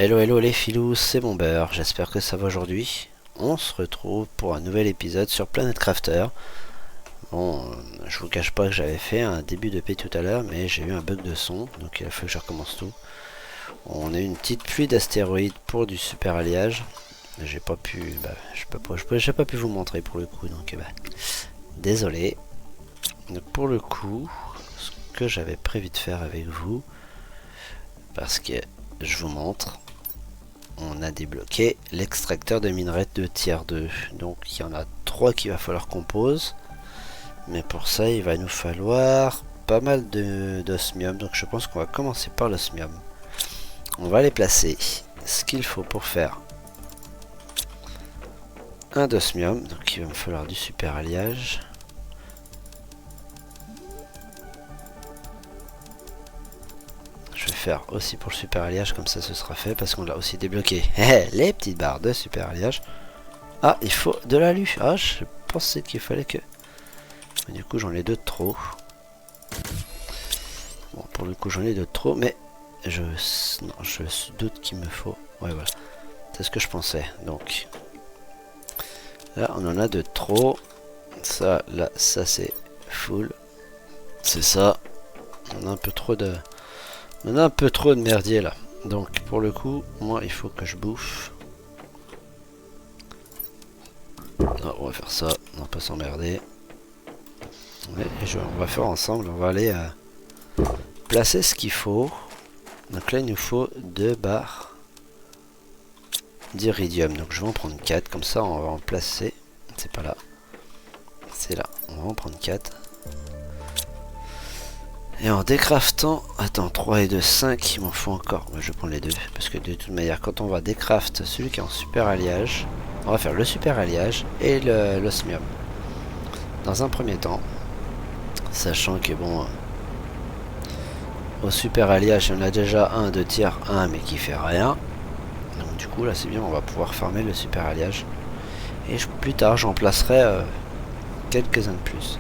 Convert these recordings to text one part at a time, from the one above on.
Hello hello les filous, c'est Bomber, j'espère que ça va aujourd'hui. On se retrouve pour un nouvel épisode sur Planet Crafter. Bon, je vous cache pas que j'avais fait un début de paix tout à l'heure, mais j'ai eu un bug de son, donc il a fallu que je recommence tout. On a eu une petite pluie d'astéroïdes pour du super alliage. J'ai pas pu, j'ai pas pu vous montrer pour le coup, donc désolé. Donc pour le coup, ce que j'avais prévu de faire avec vous, parce que je vous montre, on a débloqué l'extracteur de minerais de tiers 2. Donc il y en a 3 qu'il va falloir qu'on pose. Mais pour ça, il va nous falloir pas mal d'osmium. Donc je pense qu'on va commencer par l'osmium. On va les placer. Ce qu'il faut pour faire un d'osmium. Donc il va me falloir du super alliage. Je vais faire aussi pour le super alliage, comme ça ce sera fait, parce qu'on l'a aussi débloqué. Les petites barres de super alliage. Ah, il faut de l'alu. Ah, je pensais qu'il fallait que... Mais du coup, j'en ai 2 de trop. Bon, pour le coup, j'en ai 2 de trop, mais je doute qu'il me faut... Ouais, voilà. C'est ce que je pensais. Donc, là, on en a 2 de trop. Ça, là, ça c'est full. C'est ça. On a un peu trop de... On a un peu trop de merdier là. Donc pour le coup, moi il faut que je bouffe. Non, on va faire ça, on va pas s'emmerder. On va faire ensemble, on va aller placer ce qu'il faut. Donc là il nous faut 2 barres d'iridium. Donc je vais en prendre 4, comme ça on va en placer. C'est pas là. C'est là, on va en prendre 4. Et en décraftant, attends, 3 et 2, 5, il m'en faut encore. Moi, je vais prendre les deux, parce que de toute manière, quand on va décraft celui qui est en super alliage, on va faire le super alliage et l'osmium. Dans un premier temps, sachant que bon, au super alliage, il y en a déjà un de tier 1, mais qui fait rien. Donc du coup, là, c'est bien, on va pouvoir farmer le super alliage. Et plus tard, j'en placerai quelques-uns de plus.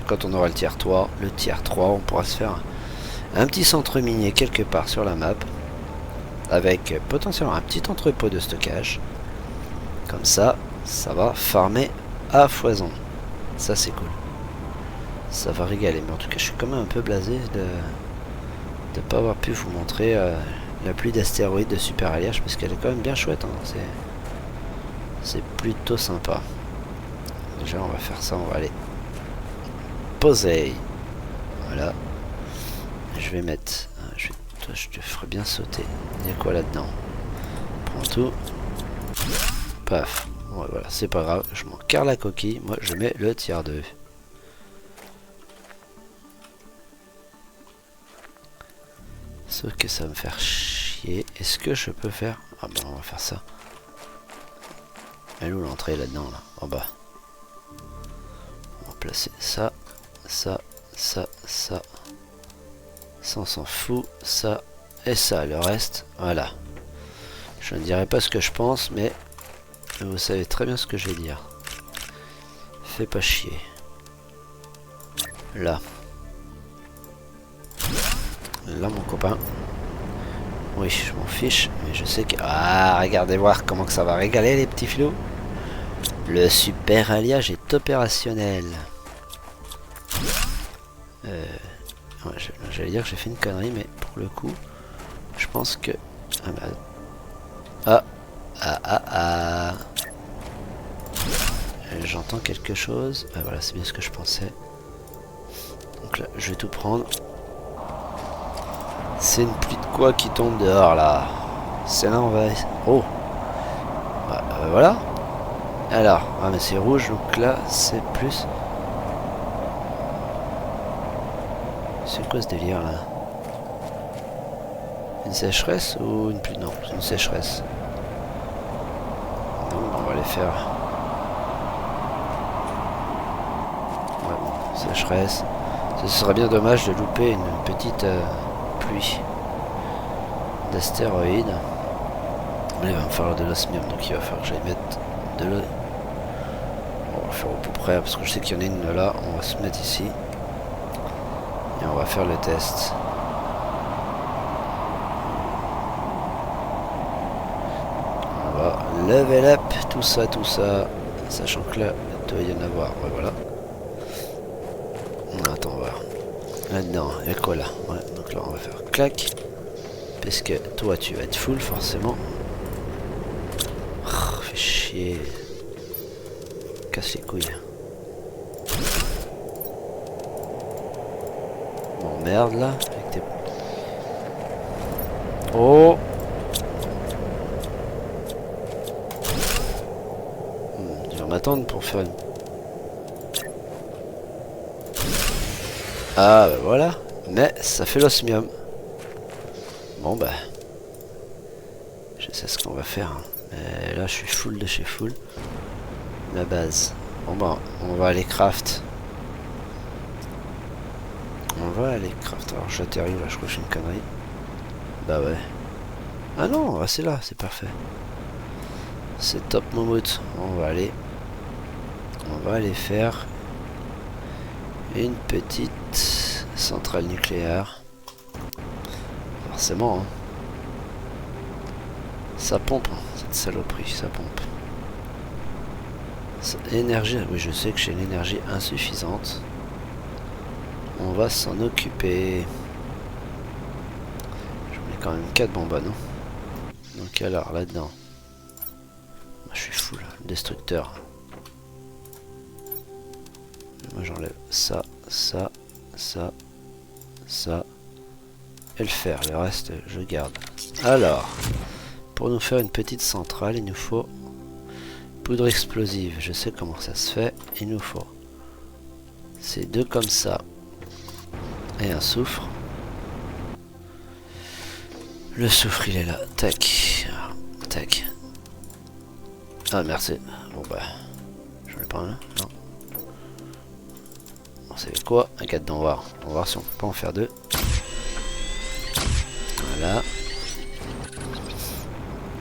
Quand on aura le tiers 3, on pourra se faire un petit centre minier quelque part sur la map, avec potentiellement un petit entrepôt de stockage. Comme ça, ça va farmer à foison. Ça c'est cool. Ça va régaler. Mais en tout cas, je suis quand même un peu blasé de ne pas avoir pu vous montrer la pluie d'astéroïdes de super alliage, parce qu'elle est quand même bien chouette. Hein. C'est plutôt sympa. Déjà, on va faire ça, on va aller poser. Voilà. Je vais mettre... Toi, je te ferai bien sauter. Il y a quoi là-dedans? Prends tout. Paf. Ouais, voilà, c'est pas grave. Je m'en carre la coquille. Moi, je mets le tiers 2. Sauf que ça va me faire chier. Est-ce que je peux faire... Ah ben, on va faire ça. Elle est où l'entrée là-dedans, là? En bas. On va placer ça. Ça. Ça. Ça. Ça on s'en fout, ça et ça, le reste, voilà. Je ne dirai pas ce que je pense, mais vous savez très bien ce que je vais dire. Fais pas chier. Là. Là mon copain. Oui, je m'en fiche, mais je sais que... Ah, regardez voir comment que ça va régaler les petits filous. Le super alliage est opérationnel. J'allais dire que j'ai fait une connerie, mais pour le coup, je pense que... J'entends quelque chose. Ah, voilà, c'est bien ce que je pensais. Donc là, je vais tout prendre. C'est une pluie de quoi qui tombe dehors, là? C'est là, on va... Oh! Voilà. Alors, ah mais c'est rouge, donc là, c'est plus... C'est quoi ce délire là? Une sécheresse ou une pluie? Non, c'est une sécheresse. Donc on va les faire. Ouais, bon, sécheresse. Ce serait bien dommage de louper une petite pluie d'astéroïdes. Là, il va me falloir de l'osmium, donc il va falloir que j'aille mettre de l'eau. On va faire au plus près, parce que je sais qu'il y en a une là. On va se mettre ici. Et on va faire le test. level up, tout ça, sachant que là, il doit y en avoir, ouais, voilà. Attends, on va voir. Là-dedans, il y a quoi là? Ouais, donc là, on va faire clac. Parce que toi, tu vas être full, forcément. Oh, fais chier. Casse les couilles. Bon, merde, là. Avec tes... Oh! Je vais m'attendre pour faire une... Ah, bah voilà. Mais ça fait l'osmium. Bon, bah... Je sais ce qu'on va faire. Hein. Mais là, je suis full de chez full. La base. Bon, bah, on va aller craft. On va aller craft. Alors, j'atterris là, je crois que j'ai une connerie. Bah ouais. Ah non, c'est là, c'est parfait. C'est top, Momout. On va aller faire une petite centrale nucléaire. Forcément, hein. Ça pompe, hein, cette saloperie, ça pompe. Énergie, oui, je sais que j'ai l'énergie insuffisante. On va s'en occuper. Je mets quand même 4 bonbonnes. Donc alors, là-dedans. Je suis full, destructeur. Moi j'enlève ça, ça, ça, ça. Et le fer, le reste je garde. Alors, pour nous faire une petite centrale, il nous faut poudre explosive. Je sais comment ça se fait. Il nous faut ces deux comme ça. Et un soufre. Le soufre il est là. Tac. Tac. Ah merci. Bon bah. J'en ai pas un là. Non. C'est quoi? Un 4 d'en voir. On va voir si on peut pas en faire deux. Voilà.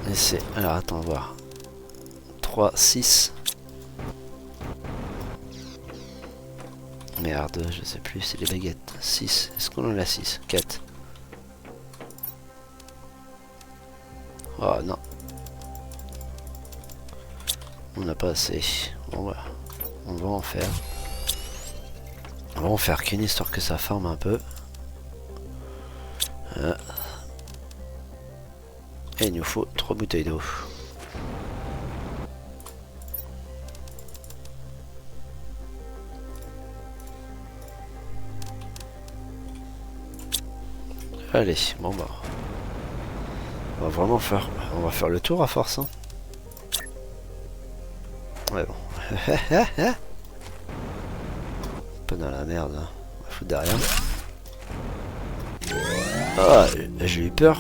Et c'est... Alors attends, voir. 3, 6. Merde, je sais plus, c'est les baguettes. 6. Est-ce qu'on en a 6? 4. Oh non. On n'a pas assez. Bon voilà. On va en faire. On va en faire qu'une histoire que ça forme un peu. Et il nous faut 3 bouteilles d'eau. Allez, bon bah. On va vraiment faire. On va faire le tour à force. Hein. Ouais bon. Pas dans la merde. Hein. On va foutre derrière. Ah, j'ai eu peur.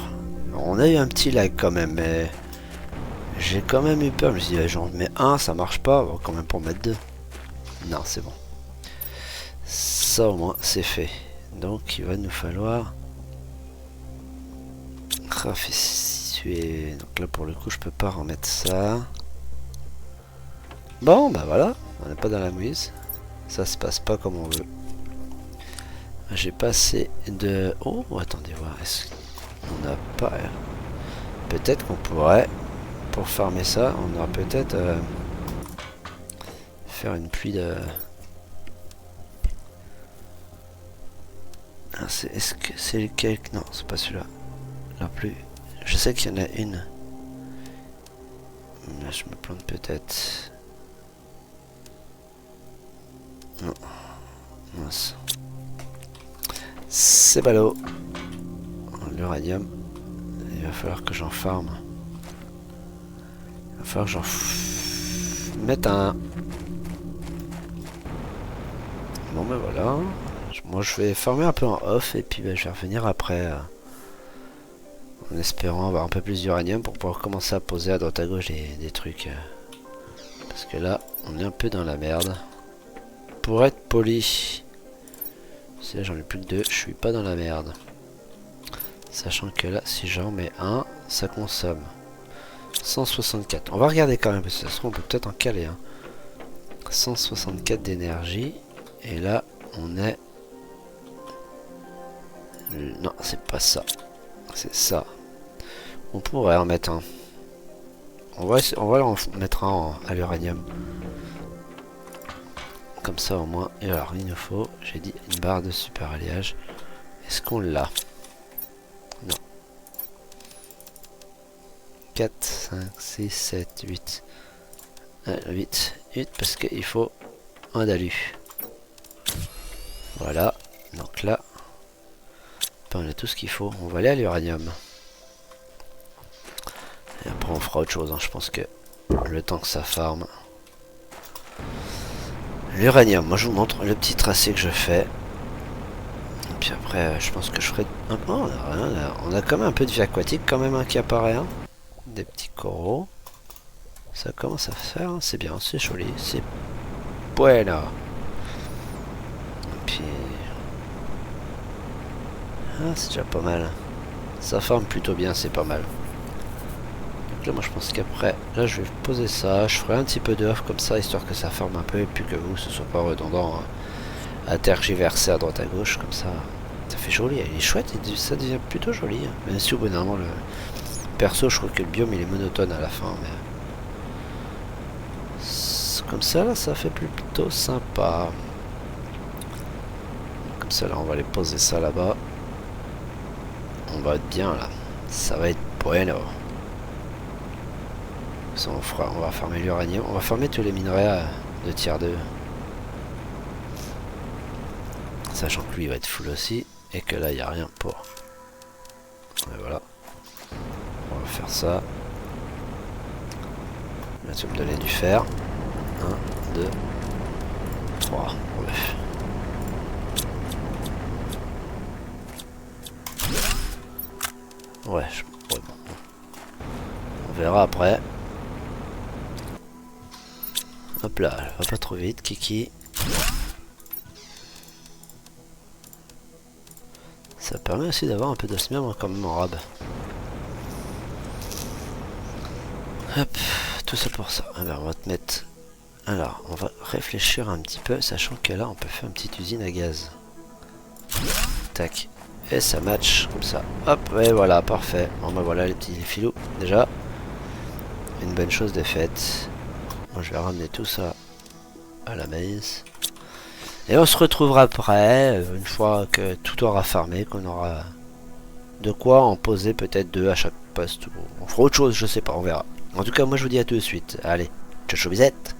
On a eu un petit lag quand même, mais j'ai quand même eu peur. Je me suis dit, j'en mets un, ça marche pas. On va quand même pour mettre deux. Non, c'est bon. Ça au moins, c'est fait. Donc, il va nous falloir rafraîchir. Donc là, pour le coup, je peux pas remettre ça. Bon, bah voilà. On n'est pas dans la mouise. Ça se passe pas comme on veut. J'ai passé de... Oh, attendez, voir. Est-ce qu'on n'a pas... Peut-être qu'on pourrait, pour farmer ça, on aura peut-être faire une pluie de... Ah, est-ce que c'est lequel? Non, c'est pas celui-là. Non plus. Je sais qu'il y en a une. Là, je me plante peut-être. Non. Mince. C'est ballot. L'uranium. Il va falloir que j'en farme. Il va falloir que j'en mette un. Bon ben voilà. Moi je vais farmer un peu en off et puis ben, je vais revenir après. En espérant avoir un peu plus d'uranium pour pouvoir commencer à poser à droite à gauche des trucs. Parce que là, on est un peu dans la merde. Pour être poli. Si là j'en ai plus que deux, je suis pas dans la merde. Sachant que là, si j'en mets un, ça consomme 164. On va regarder quand même, parce que ça se trouve, on peut peut-être en caler un. 164 d'énergie. Et là, on est... Non, c'est pas ça. C'est ça. On pourrait en mettre un. on va en mettre un à l'uranium. Comme ça au moins. Et alors il nous faut, j'ai dit, une barre de super alliage. Est-ce qu'on l'a? Non. 4, 5, 6, 7, 8. 8 parce qu'il faut un d'alu. Voilà. Donc là, on a tout ce qu'il faut. On va aller à l'uranium. Et après on fera autre chose. Hein. Je pense que le temps que ça farme. L'uranium, moi je vous montre le petit tracé que je fais. Et puis après, je pense que je ferai un peu. On a quand même un peu de vie aquatique quand même hein, qui apparaît. Hein. Des petits coraux. Ça commence à faire, hein. C'est bien, c'est joli, c'est bueno. Et puis... Ah, c'est déjà pas mal. Ça forme plutôt bien, c'est pas mal. Donc là, moi je pense qu'après, là je vais poser ça, je ferai un petit peu d'œuf comme ça, histoire que ça forme un peu, et puis que vous, ce soit pas redondant hein, à tergiverser à droite à gauche, comme ça. Ça fait joli, il est chouette, et ça devient plutôt joli. Hein. Même si au bout d'un moment, le perso, je trouve que le biome il est monotone à la fin, mais... Comme ça, là, ça fait plutôt sympa. Comme ça, là, on va aller poser ça là-bas. On va être bien, là. Ça va être bueno. Ça, on va farmer l'uranium. On va farmer tous les minerais de tier 2. Sachant que lui, il va être full aussi. Et que là, il n'y a rien pour. Et voilà. On va faire ça. Là, tu vas me donner du fer. 1, 2, 3. Ouais. Ouais, bon. On verra après. Hop là, va pas trop vite, Kiki. Ça permet aussi d'avoir un peu d'osmium quand même en rab. Hop, tout ça pour ça. Alors, on va te mettre... Alors, on va réfléchir un petit peu, sachant que là, on peut faire une petite usine à gaz. Tac. Et ça match, comme ça. Hop, et voilà, parfait. Bon, bah voilà les petits filous. Déjà, une bonne chose de faite. Moi, je vais ramener tout ça à la base. Et on se retrouvera après, une fois que tout aura farmé, qu'on aura de quoi en poser peut-être 2 à chaque poste. On fera autre chose, je sais pas, on verra. En tout cas, moi, je vous dis à tout de suite. Allez, ciao, ciao, bisette.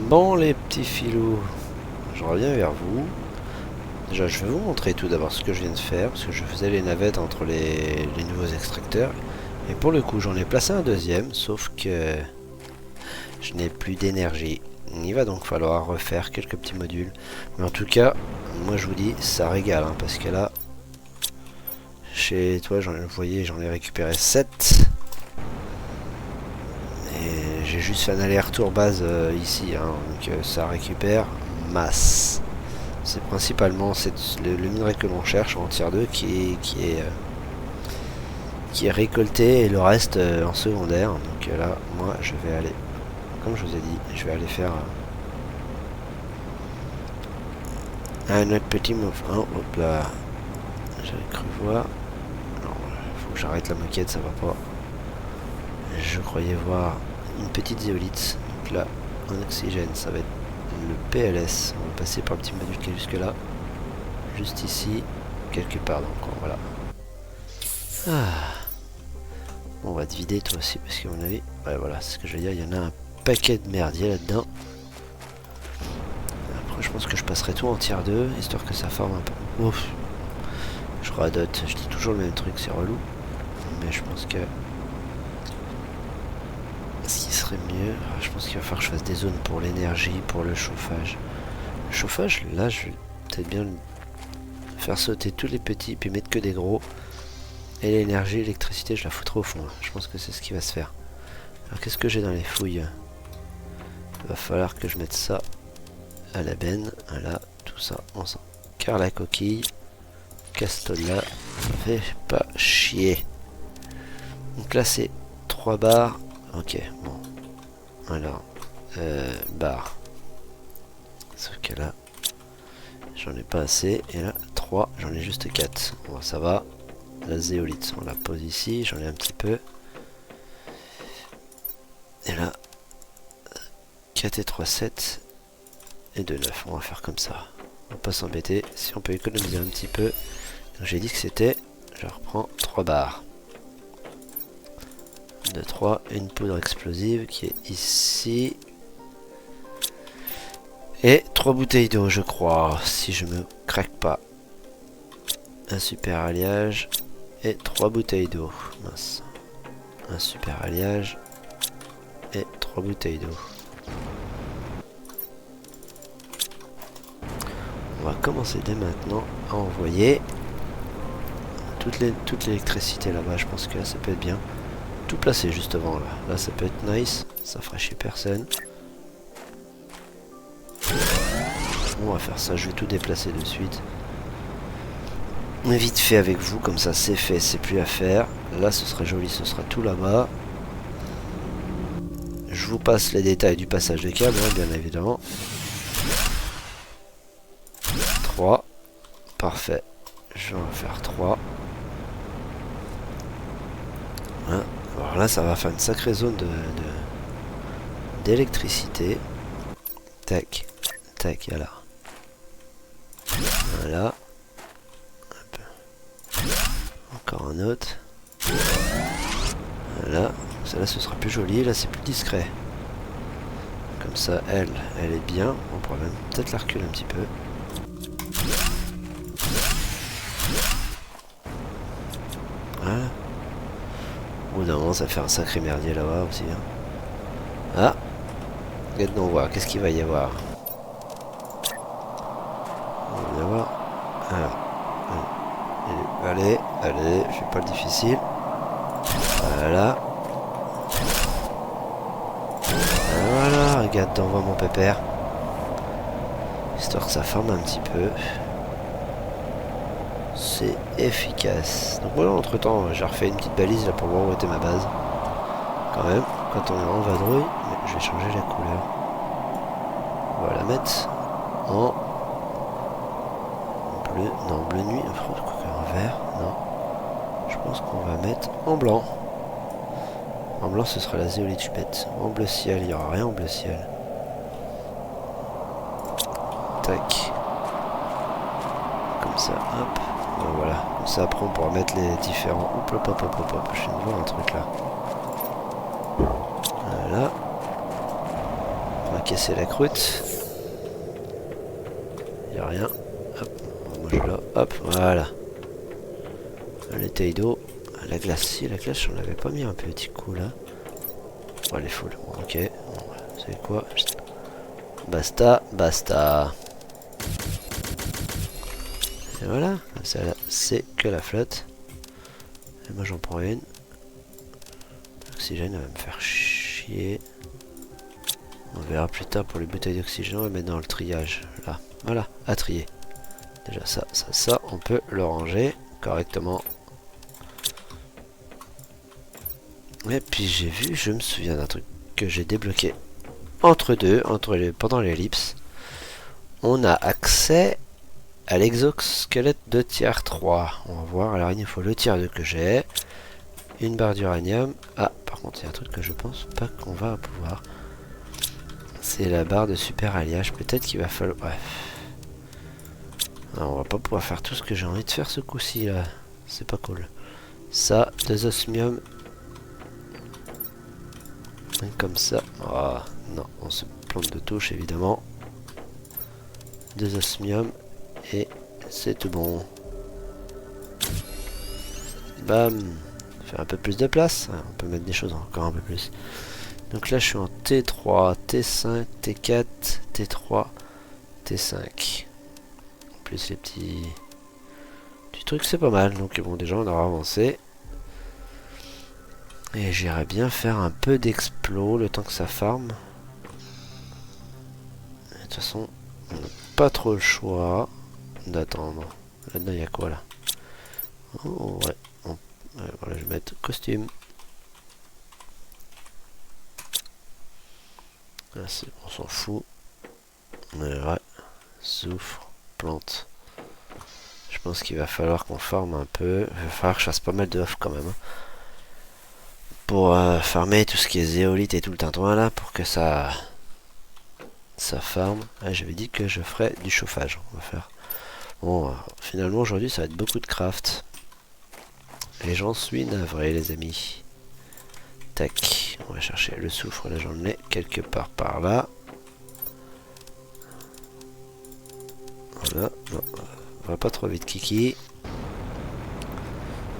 Bon les petits filous, je reviens vers vous. Déjà je vais vous montrer tout d'abord ce que je viens de faire, parce que je faisais les navettes entre les nouveaux extracteurs. Et pour le coup j'en ai placé un deuxième, sauf que je n'ai plus d'énergie. Il va donc falloir refaire quelques petits modules. Mais en tout cas, moi je vous dis, ça régale, hein, parce que là, chez toi, vous voyez, j'en ai récupéré 7. J'ai juste fait un aller-retour base ici, hein, donc ça récupère masse. C'est principalement le minerai que l'on cherche en tier 2 qui est récolté et le reste en secondaire. Donc là, moi je vais aller, comme je vous ai dit, je vais aller faire un autre petit mouvement. Hop là, j'avais cru voir. Non, faut que j'arrête la moquette, ça va pas. Je croyais voir une petite zéolite. Donc là, en oxygène, ça va être le PLS. On va passer par le petit module qui est jusque là. Juste ici, quelque part. Donc voilà. Ah. On va te vider toi aussi, parce qu'à mon avis, ouais, voilà, c'est ce que je veux dire. Il y en a un paquet de merdier là-dedans. Après, je pense que je passerai tout en tier 2, histoire que ça forme un peu. Ouf. Je radote. Je dis toujours le même truc, c'est relou. Mais je pense que ce qui serait mieux, je pense qu'il va falloir que je fasse des zones pour l'énergie, pour le chauffage. Le chauffage, là, je vais peut-être bien faire sauter tous les petits, puis mettre que des gros. Et l'énergie, l'électricité, je la foutrai au fond. Je pense que c'est ce qui va se faire. Alors, qu'est-ce que j'ai dans les fouilles? Il va falloir que je mette ça à la benne. Voilà, tout ça ensemble. Car la coquille, Castola, ça fait pas chier. Donc là, c'est 3 barres. Ok, bon. Alors, barre. Sauf que là, j'en ai pas assez. Et là, 3. 3, j'en ai juste 4. Bon, ça va. La zéolite, on la pose ici, j'en ai un petit peu. Et là, 4 et 3, 7. Et 2, 9. On va faire comme ça. On va pas s'embêter. Si on peut économiser un petit peu. Donc j'ai dit que c'était, je reprends 3 barres. 2, 3. Et une poudre explosive qui est ici. Et 3 bouteilles d'eau, je crois. Si je me craque pas. Un super alliage. Et 3 bouteilles d'eau. Mince. Un super alliage. Et 3 bouteilles d'eau. On va commencer dès maintenant à envoyer toute l'électricité là-bas. Je pense que là, ça peut être bien. Tout placer juste devant là. Là, ça peut être nice. Ça fera chier personne. On va faire ça. Je vais tout déplacer de suite. Mais vite fait avec vous. Comme ça, c'est fait. C'est plus à faire. Là, ce sera joli. Ce sera tout là-bas. Je vous passe les détails du passage de câble, hein, bien évidemment. 3. Parfait. Je vais en faire 3. Hein. Alors là, ça va faire une sacrée zone d'électricité. Tac. Tac, voilà. Voilà. Hop. Encore un autre. Voilà. Celle-là, ce sera plus joli. Là, c'est plus discret. Comme ça, elle est bien. On pourrait même peut-être la reculer un petit peu. Voilà. Au bout d'un moment, ça fait un sacré merdier là-bas aussi. Hein. Ah. Regarde donc voir. Qu'est-ce qu'il va y avoir? On va y avoir. Alors. Allez, allez. Je fais pas le difficile. Voilà. Voilà. Regarde donc voir mon pépère. Histoire que ça forme un petit peu. C'est efficace. Donc voilà, entre temps, j'ai refait une petite balise là pour voir où était ma base. Quand même, quand on est en vadrouille, mais je vais changer la couleur. On va la mettre en bleu, non, bleu nuit, en vert, non. Je pense qu'on va mettre en blanc. En blanc, ce sera la zéolite, je bête. En bleu ciel, il n'y aura rien en bleu ciel. Tac. Comme ça, hop. Voilà, comme ça après on pourra mettre les différents... Hop, hop, hop, hop, hop, je viens de voir un truc là. Voilà. On va casser la croûte. Il n'y a rien. Hop, moi je là. Hop, voilà. Les tailles d'eau. La glace, si la glace j'en avais pas mis un petit coup là. Bon, elle est full. Bon, ok. Bon, c'est quoi? Basta, basta. Et voilà, celle-là c'est que la flotte. Et moi j'en prends une. L'oxygène va me faire chier. On verra plus tard pour les bouteilles d'oxygène, on va mettre dans le triage. Là, voilà, à trier. Déjà ça, on peut le ranger correctement. Et puis j'ai vu, je me souviens d'un truc que j'ai débloqué pendant l'ellipse. On a accès à l'exosquelette de tiers 3. On va voir, alors il nous faut le tiers 2 que j'ai. Une barre d'uranium. Ah, par contre, il y a un truc que je pense pas qu'on va pouvoir. C'est la barre de super alliage. Peut-être qu'il va falloir... Bref. Alors, on va pas pouvoir faire tout ce que j'ai envie de faire ce coup-ci, là. C'est pas cool. Ça, 2 osmium. Comme ça. Oh, non, on se plante de touche, évidemment. 2 osmium. Et c'est tout bon. Bam. Faire un peu plus de place. On peut mettre des choses encore un peu plus. Donc là je suis en T3, T5, T4, T3, T5. Plus les petits trucs, c'est pas mal. Donc bon, déjà on aura avancé. Et j'irai bien faire un peu d'explos le temps que ça farme. De toute façon, on n'a pas trop le choix d'attendre. Là-dedans il y a quoi là? Oh ouais. Voilà, je vais mettre costume. Là, on s'en fout. Ouais. Soufre, plante. Je pense qu'il va falloir qu'on farme un peu. Il va falloir que je fasse pas mal d'œufs quand même. Hein, pour farmer tout ce qui est zéolite et tout le tintouin là. Pour que ça farme. Ah, j'avais dit que je ferais du chauffage. On va faire. Bon, finalement aujourd'hui ça va être beaucoup de craft. Et j'en suis navré les amis. Tac. On va chercher le soufre. Là j'en ai quelque part par là. Voilà. Non, on va pas trop vite Kiki.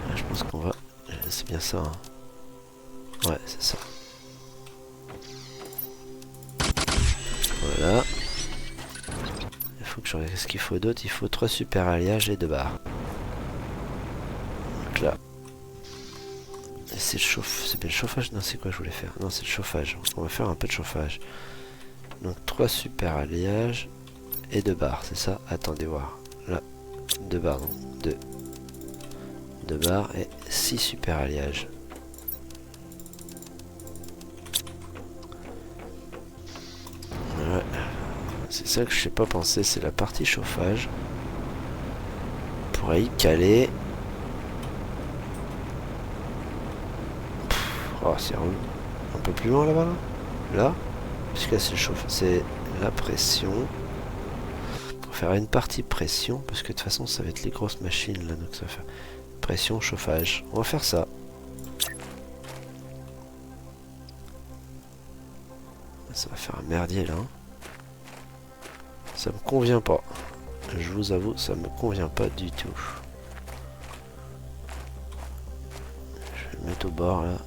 Là, je pense qu'on va... C'est bien ça. Hein. Ouais, c'est ça. Voilà. Il faut que je regarde ce qu'il faut d'autre. Il faut 3 super alliages et 2 barres. Donc là. C'est le chauffe. C'est bien le chauffage? Non, c'est quoi je voulais faire? Non, c'est le chauffage. On va faire un peu de chauffage. Donc 3 super alliages et 2 barres, c'est ça? Attendez voir. Là. 2 barres, donc 2 barres et 6 super alliages. Ouais. C'est ça que je sais pas penser, c'est la partie chauffage. On pourrait y caler. Oh, c'est un peu plus loin là-bas. Là, puisque c'est le chauffe, c'est la pression. Pour faire une partie pression, parce que de toute façon ça va être les grosses machines là, donc ça va faire pression, chauffage. On va faire ça. Ça va faire un merdier là. Hein. Ça me convient pas. Je vous avoue, ça me convient pas du tout. Je vais le mettre au bord là.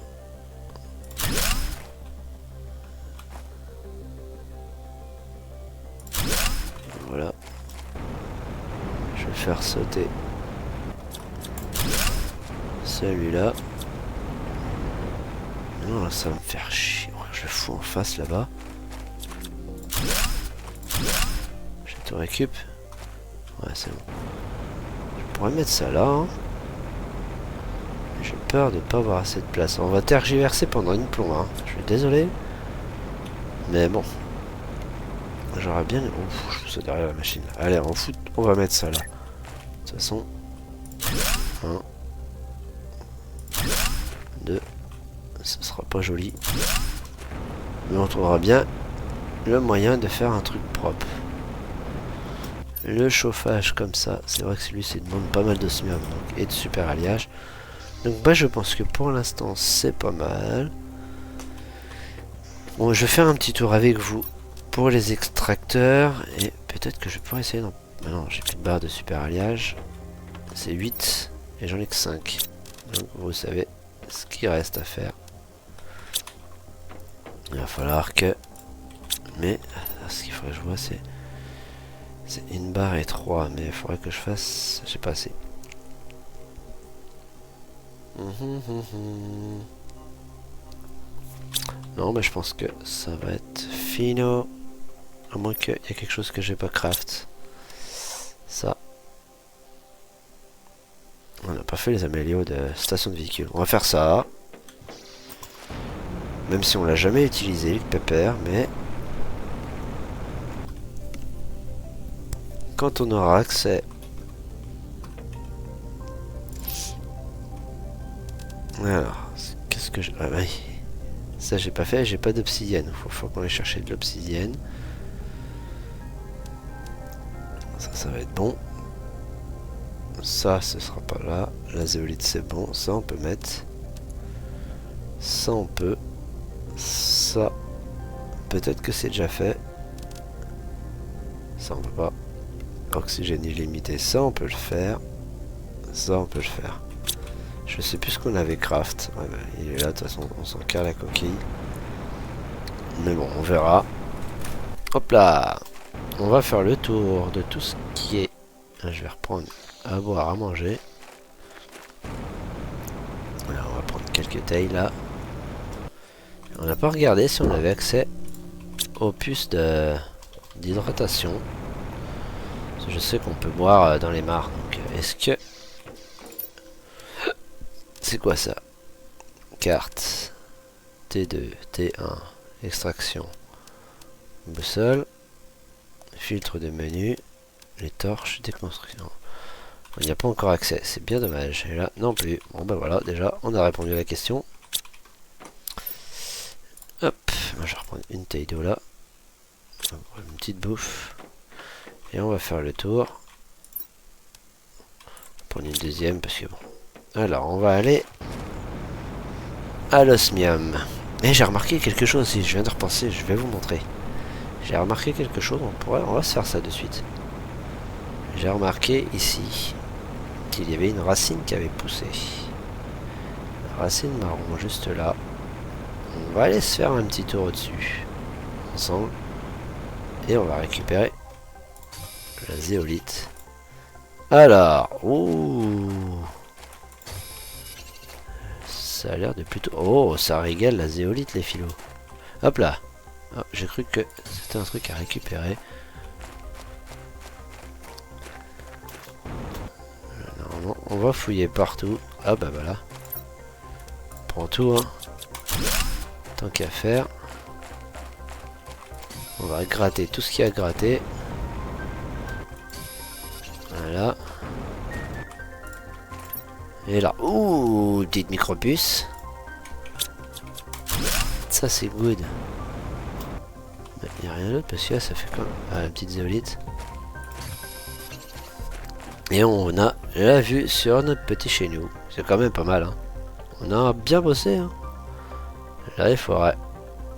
Voilà. Je vais faire sauter celui-là. Non, là, ça va me faire chier. Je le fous en face là-bas. Je te récup. Ouais, c'est bon. Je pourrais mettre ça là. Hein. J'ai peur de pas avoir assez de place. On va tergiverser pendant une plombe. Hein. Je suis désolé. Mais bon. J'aurais bien... Oh, je fous ça derrière la machine. Allez, on fout. On va mettre ça là. De toute façon. 1. 2. Ce sera pas joli. Mais on trouvera bien le moyen de faire un truc propre. Le chauffage comme ça. C'est vrai que celui-ci demande pas mal d'osmium et de super alliage. Donc bah je pense que pour l'instant c'est pas mal. Bon, je vais faire un petit tour avec vous pour les extracteurs. Et peut-être que je pourrais essayer d'en... Ah non, j'ai plus de barre de super alliage. C'est 8 et j'en ai que 5. Donc vous savez ce qu'il reste à faire. Il va falloir que... Mais ce qu'il faudrait que je vois c'est... C'est une barre et 3. Mais il faudrait que je fasse... J'ai pas assez. Non, mais je pense que ça va être fino. À moins qu'il y ait quelque chose que j'ai pas craft. Ça. On n'a pas fait les amélios de station de véhicule. On va faire ça. Même si on l'a jamais utilisé, le pépère, mais... Quand on aura accès... Alors, qu'est-ce que j'ai... Ah oui. Ça j'ai pas fait, j'ai pas d'obsidienne. Faut qu'on aille chercher de l'obsidienne. Ça va être bon. Ça, ce sera pas là. La zéolite c'est bon. Ça on peut mettre. Ça on peut. Ça. Peut-être que c'est déjà fait. Ça on peut pas. Oxygène illimité. Ça on peut le faire. Ça on peut le faire. Je sais plus ce qu'on avait craft. Ouais, bah, il est là, de toute façon, on s'en carre la coquille. Mais bon, on verra. Hop là. On va faire le tour de tout ce qui est... Je vais reprendre à boire, à manger. Alors, on va prendre quelques tailles là. On n'a pas regardé si on avait accès aux puces d'hydratation. Je sais qu'on peut boire dans les mares. Donc, est-ce que... C'est quoi ça? Carte. T2, T1. Extraction. Boussole. Filtre de menu. Les torches. Déconstruction. On n'y a pas encore accès, c'est bien dommage. Et là, non plus. Bon bah voilà, déjà, on a répondu à la question. Hop, moi je vais reprendre une taille d'eau là. Une petite bouffe. Et on va faire le tour. Prendre une deuxième parce que bon. Alors, on va aller à l'osmium. Et j'ai remarqué quelque chose aussi, je viens de repenser, je vais vous montrer. J'ai remarqué quelque chose, on va se faire ça de suite. J'ai remarqué ici qu'il y avait une racine qui avait poussé. La racine marron juste là. On va aller se faire un petit tour au-dessus. Ensemble. Et on va récupérer la zéolite. Alors, ouh, ça a l'air de plutôt... Oh, ça régale la zéolite les philos. Hop là. Oh, j'ai cru que c'était un truc à récupérer. Normalement, on va fouiller partout. Ah bah voilà. On prend tout, hein. Tant qu'à faire. On va gratter tout ce qu'il y a à gratter. Voilà. Et là, ouh, petite micropuce. Ça c'est good. Il n'y a rien d'autre parce que là ça fait comme la petite zéolite. Et on a la vue sur notre petit chez nous. C'est quand même pas mal, hein. On a bien bossé, hein. Là il faudrait...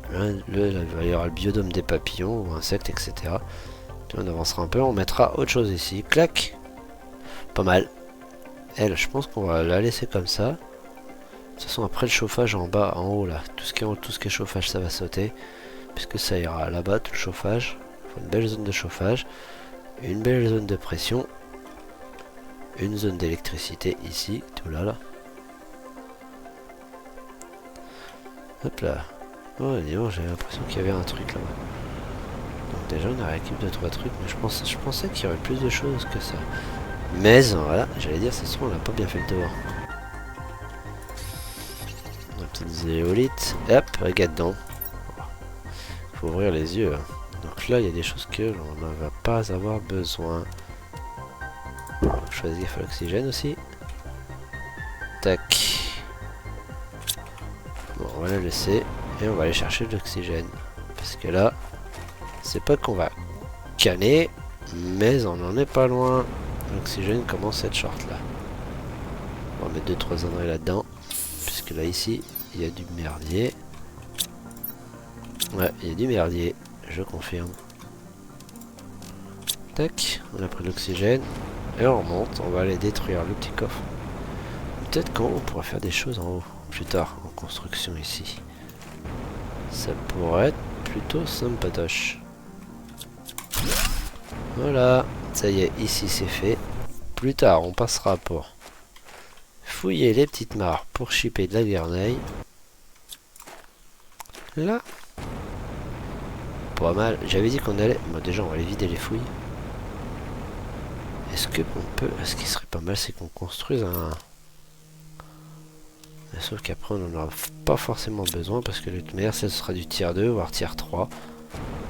Là, il y aura le biodôme des papillons ou insectes, etc. On avancera un peu, on mettra autre chose ici. Clac. Pas mal. Elle, je pense qu'on va la laisser comme ça. De toute façon, après le chauffage en bas, en haut là, tout ce qui est chauffage, ça va sauter. Puisque ça ira là-bas, tout le chauffage. Il faut une belle zone de chauffage. Une belle zone de pression. Une zone d'électricité ici, tout là, là. Hop là. Oh, disons, j'avais l'impression qu'il y avait un truc là-bas. Donc déjà, on a rééquipe de 3 trucs, mais je pensais qu'il y aurait plus de choses que ça. Mais voilà, j'allais dire, c'est sûr, on n'a pas bien fait le tour. La petite zéolite. Hop, regarde dedans. Faut ouvrir les yeux. Donc là, il y a des choses que l'on ne va pas avoir besoin. Je fasse gaffe à l'oxygène aussi. Tac. Bon, on va la laisser. Et on va aller chercher de l'oxygène. Parce que là, c'est pas qu'on va canner, mais on n'en est pas loin. L'oxygène commence à être short là. On va mettre 2-3 âneries là-dedans. Puisque là, ici, il y a du merdier. Ouais, il y a du merdier. Je confirme. Tac, on a pris l'oxygène. Et on remonte. On va aller détruire le petit coffre. Peut-être qu'en haut, on pourra faire des choses en haut. Plus tard, en construction ici. Ça pourrait être plutôt sympatoche. Voilà, ça y est, ici c'est fait. Plus tard, on passera pour fouiller les petites mares pour shipper de la guernaille. Là. Pas mal. J'avais dit qu'on allait... Bon, déjà, on va aller vider les fouilles. Est-ce que on peut... Ce qui serait pas mal, c'est qu'on construise un... Sauf qu'après, on n'en aura pas forcément besoin parce que le meilleur, ce sera du tier 2, voire tier 3.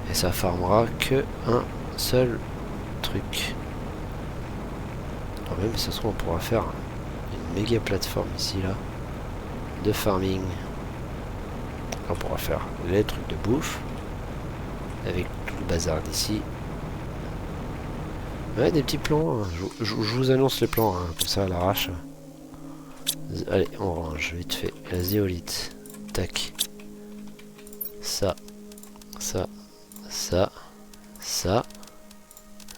Et ça farmera que un seul truc. Alors même, ça se trouve, on pourra faire une méga plateforme ici, là, de farming. On pourra faire les trucs de bouffe avec tout le bazar d'ici. Ouais, des petits plans. Hein. Je vous annonce les plans, hein, comme ça à l'arrache. Allez, on range vite fait. La zéolite. Tac. Ça. Ça. Ça. Ça.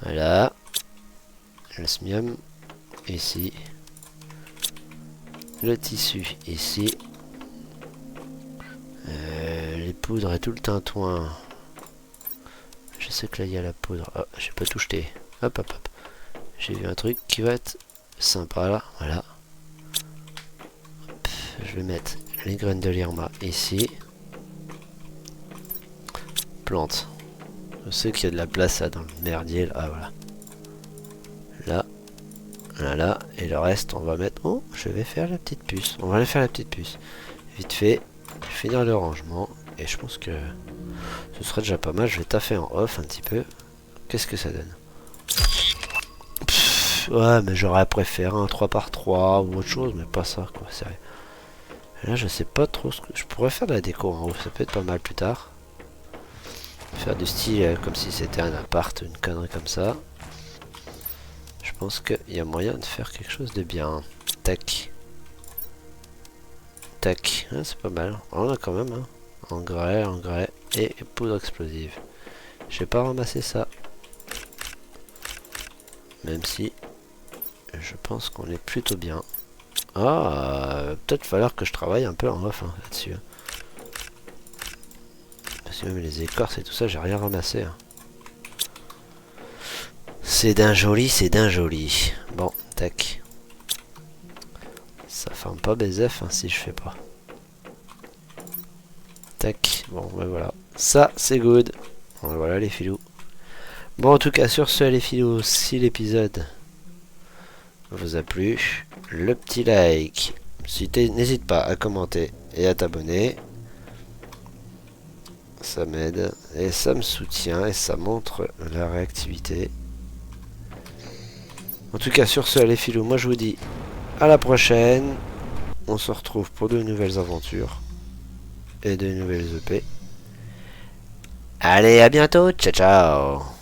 Voilà. L'osmium. Ici. Le tissu. Ici. Les poudres et tout le tintouin. Je sais que là il y a la poudre. Oh, j'ai pas tout jeté. Hop hop hop. J'ai vu un truc qui va être sympa là. Voilà. Hop, je vais mettre les graines de l'irma ici. Plante. Je sais qu'il y a de la place là dans le merdier. Là. Ah voilà. Là. Là là. Et le reste on va mettre... Oh, je vais faire la petite puce. On va aller faire la petite puce. Vite fait. Finir le rangement. Et je pense que ce serait déjà pas mal. Je vais taffer en off un petit peu. Qu'est-ce que ça donne? Ouais, mais j'aurais préféré un 3x3 ou autre chose, mais pas ça, quoi, sérieux. Et là, je sais pas trop ce que... Je pourrais faire de la déco en haut, ça peut être pas mal plus tard. Faire du style comme si c'était un appart, une connerie comme ça. Je pense qu'il y a moyen de faire quelque chose de bien. Tac. Tac. Ah, c'est pas mal. On a quand même, hein. Engrais et poudre explosive. J'ai pas ramassé ça. Même si je pense qu'on est plutôt bien. Ah, peut-être falloir que je travaille un peu en off hein, là-dessus. Hein. Parce que même les écorces et tout ça, j'ai rien ramassé. Hein. C'est d'un joli, c'est d'un joli. Bon, tac. Ça forme pas BZF hein, si je fais pas. Tac, bon, ben voilà. Ça, c'est good. Bon, voilà les filous. Bon, en tout cas, sur ce, les filous, si l'épisode vous a plu, le petit like. N'hésite pas à commenter et à t'abonner. Ça m'aide et ça me soutient et ça montre la réactivité. En tout cas, sur ce, les filous, moi je vous dis à la prochaine. On se retrouve pour de nouvelles aventures et de nouvelles EP. Allez, à bientôt. Ciao, ciao.